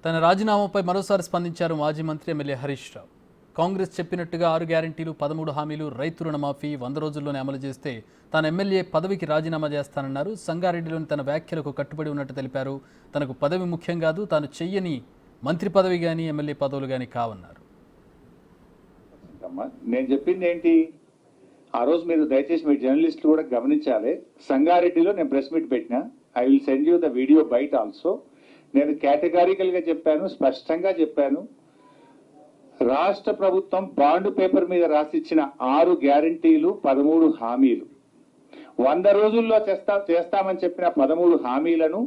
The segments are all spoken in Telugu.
తన రాజీనామాపై మరోసారి స్పందించారు మాజీ మంత్రి ఎమ్మెల్యే హరీష్ రావు. కాంగ్రెస్ చెప్పినట్టుగా 6 గ్యారెంటీలు, 13 హామీలు, రైతు రుణమాఫీ 100 రోజుల్లోనే అమలు చేస్తే తాను ఎమ్మెల్యే పదవికి రాజీనామా చేస్తానన్నారు. సంగారెడ్డిలోని తన వ్యాఖ్యలకు కట్టుబడి ఉన్నట్టు తెలిపారు. తనకు పదవి ముఖ్యం కాదు, తాను చెయ్యని మంత్రి పదవి కానీ ఎమ్మెల్యే పదవులు కానీ కావన్నారు. నేను చెప్పింది ఏంటి, ఆ రోజు మీరు దయచేసి మీ జర్నలిస్టులు కూడా గమనించాలి. సంగారెడ్డిలో నేను ప్రెస్ మీట్ పెట్టినా. I will send you the video byte also. నేను కేటగారికల్ గా చెప్పాను, స్పష్టంగా చెప్పాను. రాష్ట్ర ప్రభుత్వం బాండ్ పేపర్ మీద రాసిచ్చిన 6 గ్యారంటీలు, 13 హామీలు, 100 రోజుల్లో చేస్తామని చెప్పిన 13 హామీలను,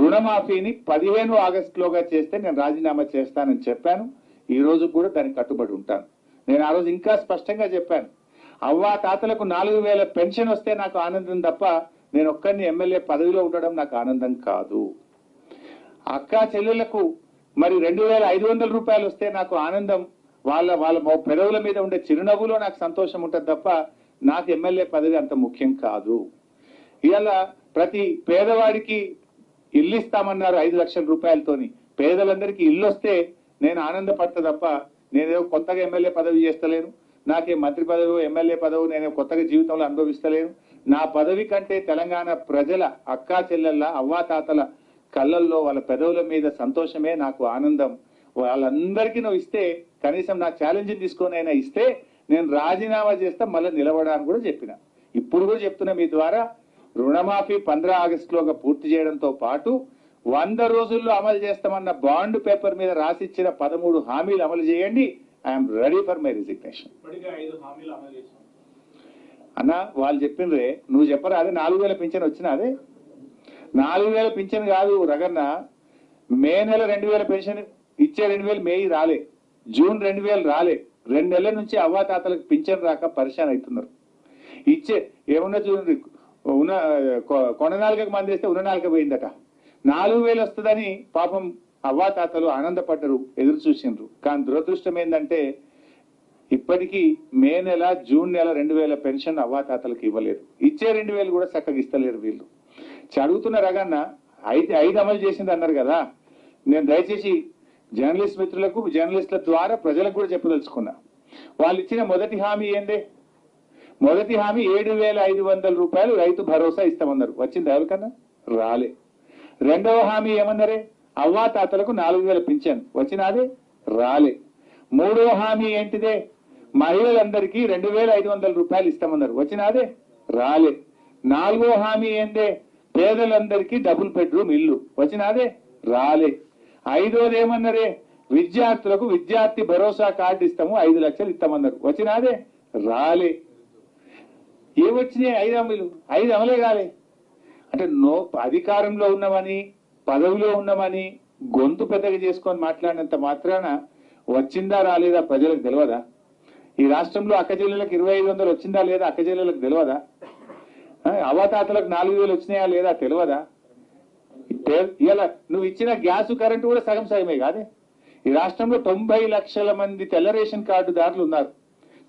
రుణమాఫీని 15 ఆగస్టులోగా చేస్తే నేను రాజీనామా చేస్తానని చెప్పాను. ఈ రోజు కూడా దానికి కట్టుబడి ఉంటాను. నేను ఆ రోజు ఇంకా స్పష్టంగా చెప్పాను, అవ్వా తాతలకు 4000 పెన్షన్ వస్తే నాకు ఆనందం తప్ప నేను ఒక్కరిని ఎమ్మెల్యే పదవిలో ఉండడం నాకు ఆనందం కాదు. అక్కా చెల్లెళ్లకు మరి 2500 రూపాయలు వస్తే నాకు ఆనందం, వాళ్ళ పెదవుల మీద ఉండే చిరునవ్వులో నాకు సంతోషం ఉంటుంది తప్ప నాకు ఎమ్మెల్యే పదవి అంత ముఖ్యం కాదు. ఇవాళ ప్రతి పేదవాడికి ఇల్లు ఇస్తామన్నారు 5 లక్షల రూపాయలతోని. పేదలందరికీ ఇల్లు వస్తే నేను ఆనందపడతా తప్ప నేనేదో కొత్తగా ఎమ్మెల్యే పదవి చేస్తలేను. నాకే మంత్రి పదవి, ఎమ్మెల్యే పదవి నేను కొత్తగా జీవితంలో అనుభవిస్తలేను. నా పదవి కంటే తెలంగాణ ప్రజల అక్కా చెల్లెళ్ళ అవ్వాతాతల కళ్ళల్లో, వాళ్ళ పెదవుల మీద సంతోషమే నాకు ఆనందం. వాళ్ళందరికీ నువ్వు ఇస్తే, కనీసం నా ఛాలెంజ్ తీసుకొని అయినా ఇస్తే నేను రాజీనామా చేస్తా, మళ్ళీ నిలబడాలని కూడా చెప్పిన. ఇప్పుడు కూడా చెప్తున్నా మీ ద్వారా, రుణమాఫీ 15 ఆగస్టులోగా పూర్తి చేయడంతో పాటు 100 రోజుల్లో అమలు చేస్తామన్న బాండ్ పేపర్ మీద రాసిచ్చిన 13 హామీలు అమలు చేయండి. I'm ready for my resignation. అన్న వాళ్ళు చెప్పిండ్రే, నువ్వు చెప్పరా? అదే 4000 పింఛన్ వచ్చినా? అదే 4000 పింఛన్ కాదు రగన్న. మే నెల 2000 పెన్షన్ ఇచ్చే 2000 మే రాలే, జూన్ 2000 రాలే. 2 నెలల నుంచి అవ్వాతాతలకు పింఛన్ రాక పరిశాన్ అవుతున్నారు. ఇచ్చే ఏమన్నా చూడండి, ఉన్న కొననాలుగకు మంది వేస్తే ఉన్న పోయిందట. 4000 వస్తుందని పాపం అవ్వాతాతలు ఆనందపడ్డరు, ఎదురు చూసిండ్రు. కానీ దురదృష్టం ఏంటంటే ఇప్పటికీ మే నెల, జూన్ నెల 2000 పెన్షన్ అవ్వాతాతలకు ఇవ్వలేదు. ఇచ్చే 2000 కూడా చక్కగా ఇస్తలేరు వీళ్ళు. అడుగుతున్న రగన్న, 5 అమలు చేసింది అన్నారు కదా. నేను దయచేసి జర్నలిస్ట్ మిత్రులకు, జర్నలిస్టుల ద్వారా ప్రజలకు కూడా చెప్పదలుచుకున్నా. వాళ్ళు ఇచ్చిన మొదటి హామీ ఏందే? మొదటి హామీ 7500 రూపాయలు రైతు భరోసా ఇస్తామన్నారు. వచ్చింది ఎవరికన్నా? రాలే. రెండవ హామీ ఏమన్నారే? అవ్వాతాతలకు 4000 పింఛన్. వచ్చినాదే? రాలే. మూడవ హామీ ఏంటిదే? మహిళలందరికీ 2500 రూపాయలు ఇస్తామన్నారు. వచ్చినాదే? రాలే. నాలుగో హామీ ఏందే? పేదలందరికీ డబుల్ బెడ్రూమ్ ఇల్లు. వచ్చినాదే? రాలే. ఐదోది ఏమన్నారే? విద్యార్థులకు విద్యార్థి భరోసా కార్డు ఇస్తాము, 5 లక్షలు ఇస్తామన్నారు. వచ్చినాదే? రాలే. ఏమొచ్చినాయి? 5 హామీలు, 5 అమలే కాలే. అంటే అధికారంలో ఉన్నామని, పదవిలో ఉన్నామని గొంతు పెద్దగా చేసుకొని మాట్లాడినంత మాత్రాన వచ్చిందా రాలేదా ప్రజలకు తెలియదా? ఈ రాష్ట్రంలో అక్కచెల్లెలకు 2500 వచ్చిందా లేదా అక్కచెల్లెలకు తెలియదా? అవ్వాతాతలకు 4000 వచ్చినాయా లేదా తెలియదా? ఇలా నువ్వు ఇచ్చిన గ్యాస్, కరెంటు కూడా సగం సగమే కాదే. ఈ రాష్ట్రంలో 90 లక్షల మంది తెల్ల రేషన్ కార్డుదారులు ఉన్నారు.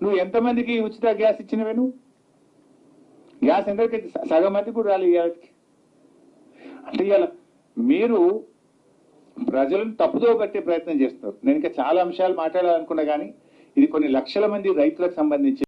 నువ్వు ఎంతమందికి ఉచిత గ్యాస్ ఇచ్చినవే? నువ్వు గ్యాస్ ఎంతకి? సగం మంది కూడా రాలి. అంటే ఇలా మీరు ప్రజలను తప్పుదో పట్టే ప్రయత్నం చేస్తున్నారు. నేను ఇంకా చాలా అంశాలు మాట్లాడాలనుకున్నా కానీ ఇది కొన్ని లక్షల మంది రైతులకు సంబంధించి